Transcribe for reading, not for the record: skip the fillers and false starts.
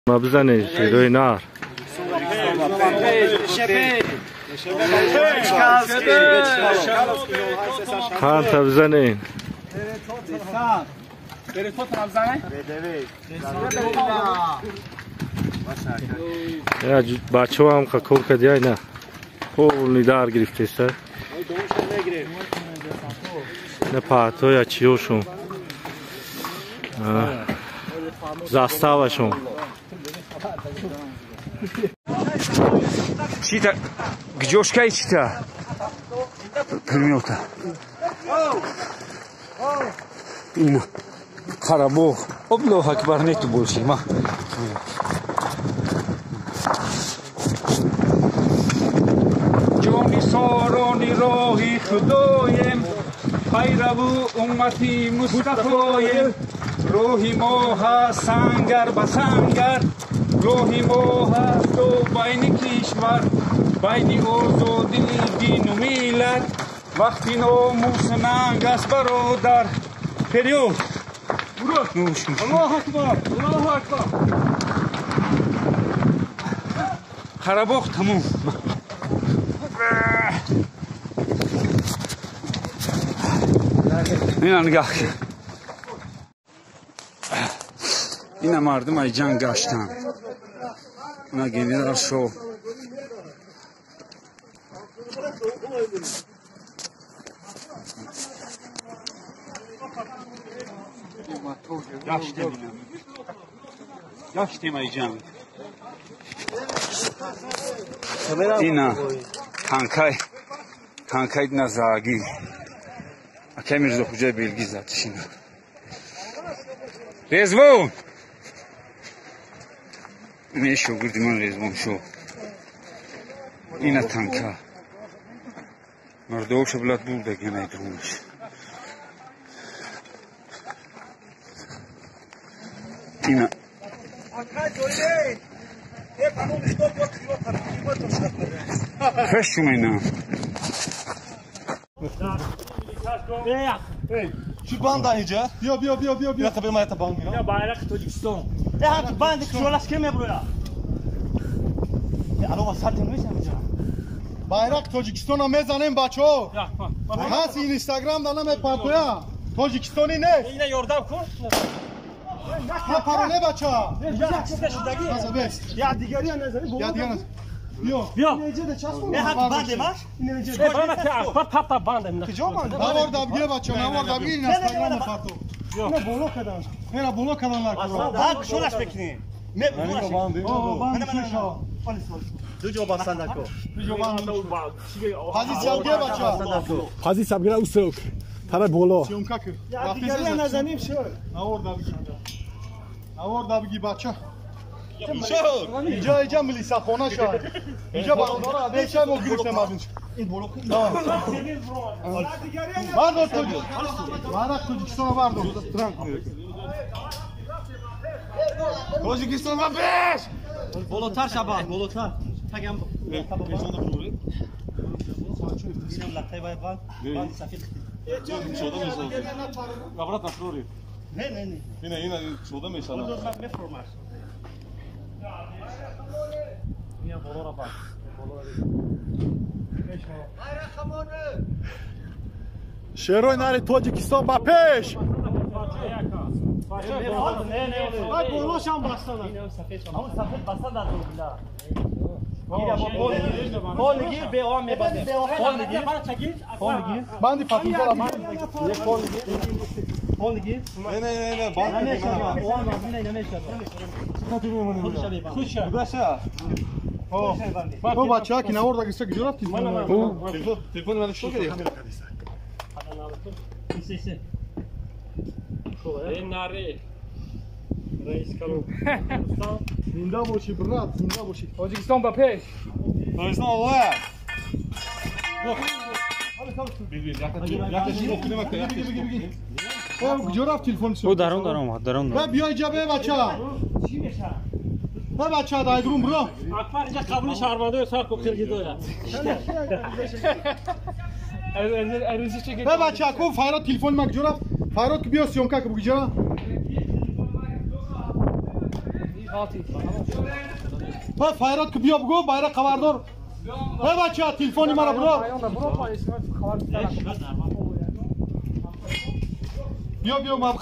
ما بزنید روی نار خان تا بزنید بچه هم کار کردی نه کلی دار گرفته سر نه پاتو یا چیوشون заставашон чита гжошкай чита пулемёта ина қарабоғ Аллоҳу акбар нету боши ма ҷони сорони роҳи худоем пайраву уммати мустафоем روحی ما هست سنگر به سنگر روحی ما هست و بین کشور بین آزادی دین و ملت وقتی ناموس ننگ است برادر پریود نوش الله اکبر الله اکبر قره‌باغ تموم اینا نگاه کن اینا مردم ای جنگ گشتن اینا گنرال شو گشتیم ای جنگ اینا تانکای نزاگی اکه میرزا خوجای بیلگی زدش اینا رزوان اینه شاگردی من رزوان شو اینه تانکا مردوش بلد بولده گنه درونش اینه خشم اینا Şu banda iyice. Bio. Ya tabii maya taban gibi. Ya bayrak Tacikistan. Ya hadi banda kuşulaş kime buraya? Ya araba satın mı sen? Bayrak Tacikistan'a mezanem bacho. Ya bak. Hasi Instagram'da nam hep patoya. Tacikistan'ı ne? Yine yordam kur. Ha para ne bacho? Ya çıkış şuradaki. Nasıl bes? Ya digeri ne? Ya diyorsun. Bio. Nece de çasma. Ne hak bande var? Nece de. Bana ki pat bande mi? Ne var da bir bacho, ne var da bir Instagram'da pato. Ne bolo kadar. Ne bolo kadarlar kuru. Ha kuşulaş bekleyin. Ne bu bandi. Bandi şuşa. Dujo basandako. Dujo bandi. Hazi savge bacho. Hazi savge usok. Tara bolo. Syomka kır. Ya digeri nazanim şu. Avor da bir bacho. اینجا ملیسا خونه شد اینجا برادر ادیشه ما گرفتم از اینجا این بلوک بردار توجه بارک توجیکستان بردار توجیکستان ما بیش Bolotlar şaban, bolotlar. Tagem. شروع نری تاجیکستان با پیش Bak boluşan bastana. Ama safet basana da bila. Kol gir be o me bade. Kol gir. Kol gir. بندی پاتون دارم Ye kol gir. Kol gir. نه بند Ne şaka? O an ne ne şaka? Kuşa. Burası. O bacak ki ne orada gitsek gidiyor ki. Telefon bana şu geliyor. Sesi. Nare. Reis kalın. Zinda boşi brat, zinda boşi. Tacikistan ba peş. Tacikistan Allah. Yok. Yaklaşık okumak da yaklaşık. O gidiyor telefon. او درون Ve bir ay cabe baca. Ne baca da durum bro. Akbar ince kabul şarmadı sağ kokil gidiyor ya. Erizi çekecek. Ne baca ko fayra telefon mak gidiyor. Fayra ki bir syomka ki bu gidiyor. ها فایرات که بیا بگو bayrak خبردار ها بچه ها تلفنی مرا برو بیا بیا ما